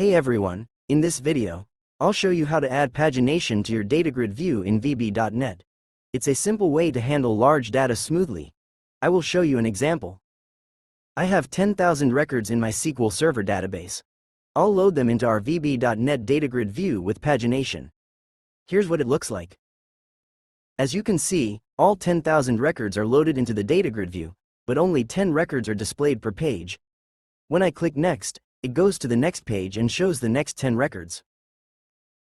Hey everyone, in this video, I'll show you how to add pagination to your DataGridView in VB.NET. It's a simple way to handle large data smoothly. I will show you an example. I have 10,000 records in my SQL Server database. I'll load them into our VB.NET DataGridView with pagination. Here's what it looks like. As you can see, all 10,000 records are loaded into the DataGridView, but only 10 records are displayed per page. When I click Next, it goes to the next page and shows the next 10 records.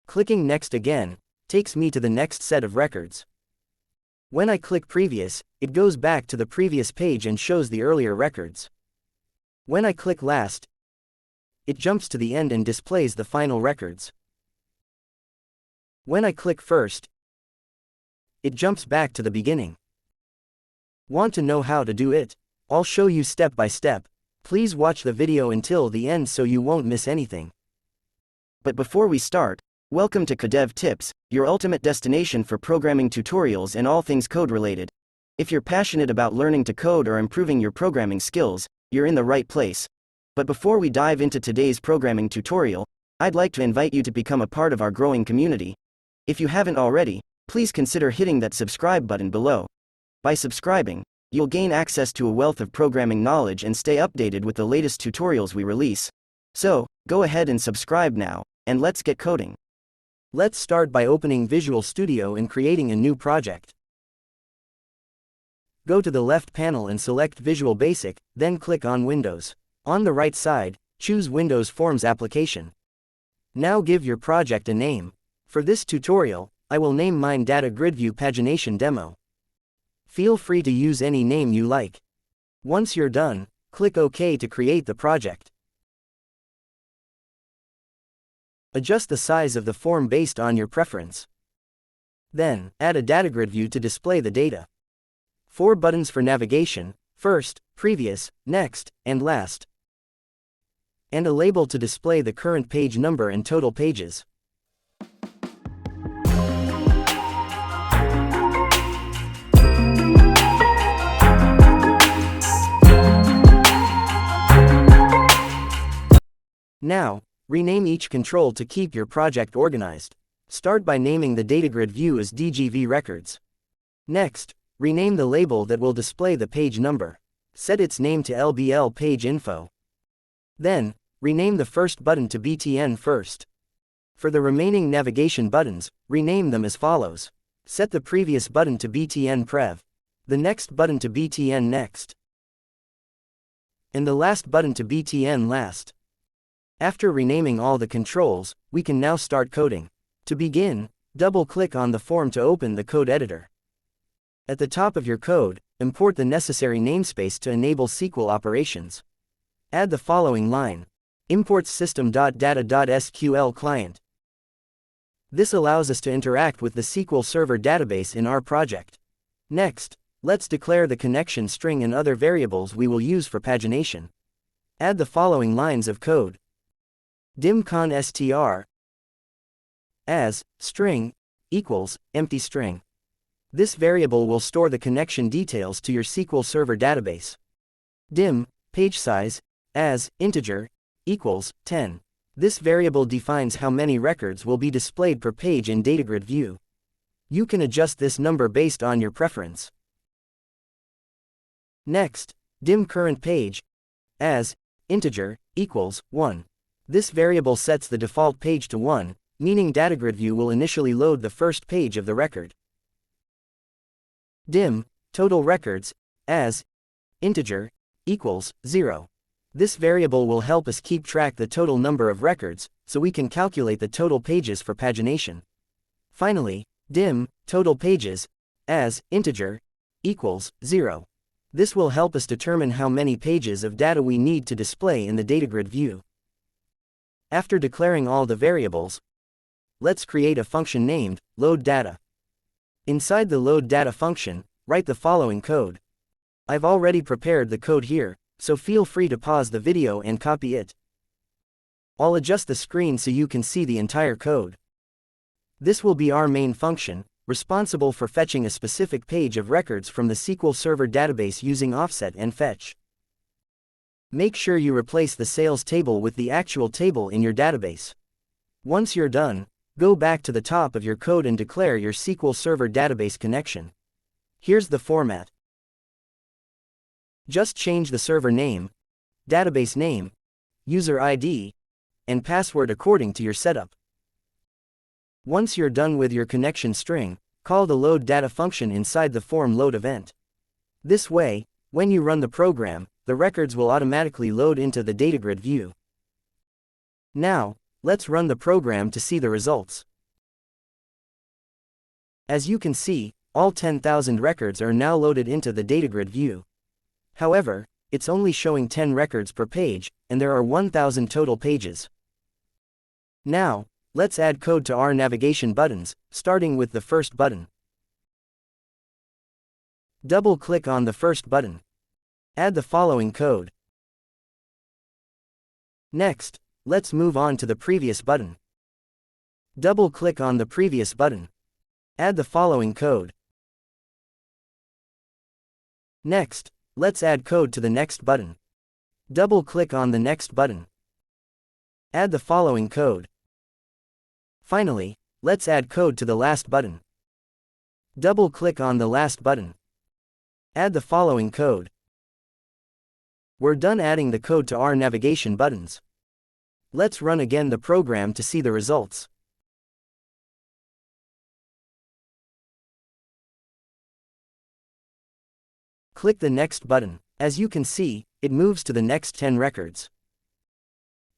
Clicking Next again takes me to the next set of records. When I click Previous, it goes back to the previous page and shows the earlier records. When I click Last, it jumps to the end and displays the final records. When I click First, it jumps back to the beginning. Want to know how to do it? I'll show you step by step. Please watch the video until the end so you won't miss anything. But before we start, welcome to Codev Tips, your ultimate destination for programming tutorials and all things code related. If you're passionate about learning to code or improving your programming skills, you're in the right place. But before we dive into today's programming tutorial, I'd like to invite you to become a part of our growing community. If you haven't already, please consider hitting that subscribe button below. By subscribing, you'll gain access to a wealth of programming knowledge and stay updated with the latest tutorials we release. So, go ahead and subscribe now, and let's get coding. Let's start by opening Visual Studio and creating a new project. Go to the left panel and select Visual Basic, then click on Windows. On the right side, choose Windows Forms application. Now give your project a name. For this tutorial, I will name mine DataGridView Pagination Demo. Feel free to use any name you like. Once you're done, click OK to create the project. Adjust the size of the form based on your preference. Then, add a DataGridView to display the data. 4 buttons for navigation: First, Previous, Next, and Last. And a label to display the current page number and total pages. Now, rename each control to keep your project organized. Start by naming the DataGridView as DGV Records. Next, rename the label that will display the page number. Set its name to LBL Page Info. Then, rename the first button to BTN First. For the remaining navigation buttons, rename them as follows. Set the previous button to BTN Prev, the next button to BTN Next, and the last button to BTN Last. After renaming all the controls, we can now start coding. To begin, double-click on the form to open the code editor. At the top of your code, import the necessary namespace to enable SQL operations. Add the following line: import system.data.sql client. This allows us to interact with the SQL Server database in our project. Next, let's declare the connection string and other variables we will use for pagination. Add the following lines of code. dim_constr as string equals empty string. This variable will store the connection details to your SQL Server database. Dim page size as integer equals 10. This variable defines how many records will be displayed per page in DataGridView. You can adjust this number based on your preference. Next, dim current page as integer equals 1. This variable sets the default page to 1, meaning DataGridView will initially load the first page of the record. Dim total records as integer equals 0. This variable will help us keep track the total number of records, so we can calculate the total pages for pagination. Finally, dim total pages as integer equals 0. This will help us determine how many pages of data we need to display in the DataGridView. After declaring all the variables, let's create a function named loadData. Inside the loadData function, write the following code. I've already prepared the code here, so feel free to pause the video and copy it. I'll adjust the screen so you can see the entire code. This will be our main function, responsible for fetching a specific page of records from the SQL Server database using offset and fetch. Make sure you replace the sales table with the actual table in your database. Once you're done, go back to the top of your code and declare your SQL Server database connection. Here's the format. Just change the server name, database name, user ID, and password according to your setup. Once you're done with your connection string, call the load data function inside the form load event. This way, when you run the program, the records will automatically load into the DataGrid view. Now, let's run the program to see the results. As you can see, all 10,000 records are now loaded into the DataGrid view. However, it's only showing 10 records per page, and there are 1,000 total pages. Now, let's add code to our navigation buttons, starting with the first button. Double-click on the first button. Add the following code. Next, let's move on to the previous button. Double-click on the previous button. Add the following code. Next, let's add code to the next button. Double-click on the next button. Add the following code. Finally, let's add code to the last button. Double-click on the last button. Add the following code. We're done adding the code to our navigation buttons. Let's run again the program to see the results. Click the next button. As you can see, it moves to the next 10 records.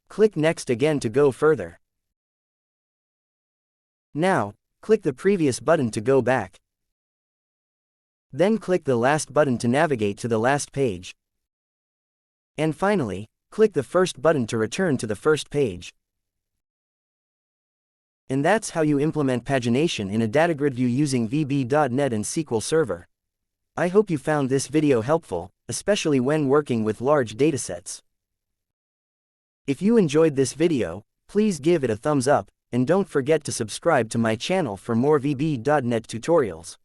Click next again to go further. Now, click the previous button to go back. Then click the last button to navigate to the last page. And finally, click the first button to return to the first page. And that's how you implement pagination in a DataGridView using VB.NET and SQL Server. I hope you found this video helpful, especially when working with large datasets. If you enjoyed this video, please give it a thumbs up, and don't forget to subscribe to my channel for more VB.NET tutorials.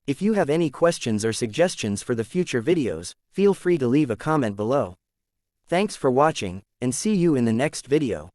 If you have any questions or suggestions for the future videos, feel free to leave a comment below. Thanks for watching, and see you in the next video.